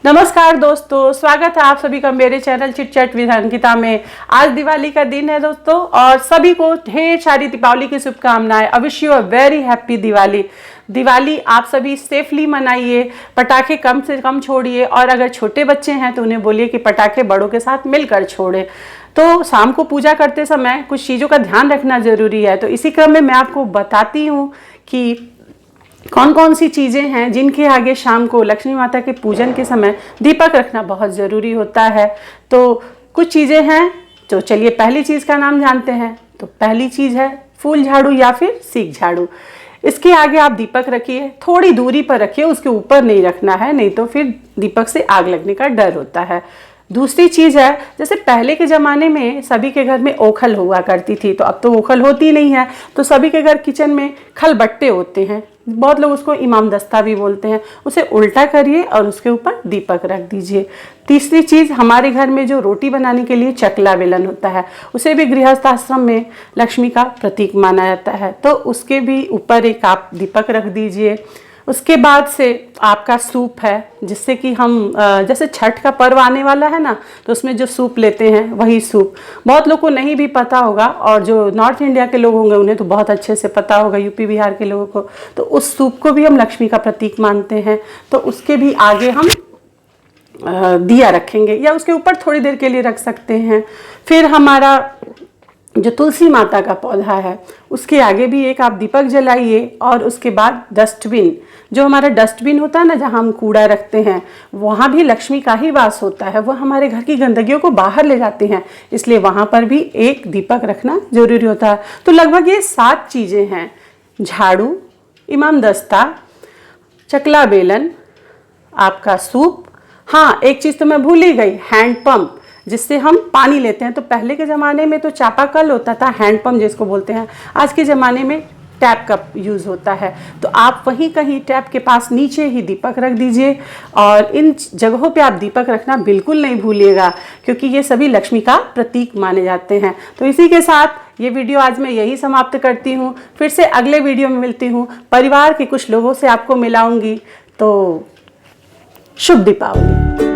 नमस्कार दोस्तों, स्वागत है आप सभी का मेरे channel chit chat with Ankita में। आज दिवाली का दिन है दोस्तों और सभी को ढेर सारी दीपावली की शुभकामनाएं। I wish you a very happy Diwali. Diwali आप सभी सेफली मनाइए, पटाखे कम से कम छोड़िए और अगर छोटे बच्चे हैं तो उन्हें बोलिए कि पटाखे बड़ों के साथ मिलकर छोड़े। तो शाम को पूजा करते समय कुछ चीज़ों का ध्यान रखना ज़रूरी है। तो इसी क्रम में मैं आपको बताती हूँ कि कौन कौन सी चीज़ें हैं जिनके आगे शाम को लक्ष्मी माता के पूजन के समय दीपक रखना बहुत ज़रूरी होता है। तो कुछ चीज़ें हैं, तो चलिए पहली चीज़ का नाम जानते हैं। तो पहली चीज़ है फूल झाड़ू या फिर सीख झाड़ू। इसके आगे आप दीपक रखिए, थोड़ी दूरी पर रखिए, उसके ऊपर नहीं रखना है, नहीं तो फिर दीपक से आग लगने का डर होता है। दूसरी चीज़ है, जैसे पहले के ज़माने में सभी के घर में ओखल हुआ करती थी, तो अब तो ओखल होती नहीं है, तो सभी के घर किचन में खलबट्टे होते हैं, बहुत लोग उसको इमामदस्ता भी बोलते हैं। उसे उल्टा करिए और उसके ऊपर दीपक रख दीजिए। तीसरी चीज़, हमारे घर में जो रोटी बनाने के लिए चकला बेलन होता है, उसे भी गृहस्थ आश्रम में लक्ष्मी का प्रतीक माना जाता है, तो उसके भी ऊपर एक आप दीपक रख दीजिए। उसके बाद से आपका सूप है, जिससे कि हम जैसे छठ का पर्व आने वाला है ना, तो उसमें जो सूप लेते हैं वही सूप बहुत लोग को नहीं भी पता होगा, और जो नॉर्थ इंडिया के लोग होंगे उन्हें तो बहुत अच्छे से पता होगा, यूपी बिहार के लोगों को। तो उस सूप को भी हम लक्ष्मी का प्रतीक मानते हैं, तो उसके भी आगे हम दिया रखेंगे या उसके ऊपर थोड़ी देर के लिए रख सकते हैं। फिर हमारा जो तुलसी माता का पौधा है उसके आगे भी एक आप दीपक जलाइए, और उसके बाद डस्टबिन, जो हमारा डस्टबिन होता है ना, जहाँ हम कूड़ा रखते हैं, वहाँ भी लक्ष्मी का ही वास होता है। वो हमारे घर की गंदगियों को बाहर ले जाते हैं, इसलिए वहाँ पर भी एक दीपक रखना जरूरी होता है। तो लगभग ये 7 चीज़ें हैं: झाड़ू, इमामदस्ता, चकला बेलन, आपका सूप, हाँ एक चीज़ तो मैं भूल ही गई, हैंडपम्प, जिससे हम पानी लेते हैं। तो पहले के ज़माने में तो चापाकल होता था, हैंडपम्प जिसको बोलते हैं। आज के ज़माने में टैप का यूज़ होता है, तो आप वहीं कहीं टैप के पास नीचे ही दीपक रख दीजिए। और इन जगहों पे आप दीपक रखना बिल्कुल नहीं भूलिएगा, क्योंकि ये सभी लक्ष्मी का प्रतीक माने जाते हैं। तो इसी के साथ ये वीडियो आज मैं यही समाप्त करती हूँ। फिर से अगले वीडियो में मिलती हूँ, परिवार के कुछ लोगों से आपको मिलाऊंगी। तो शुभ दीपावली।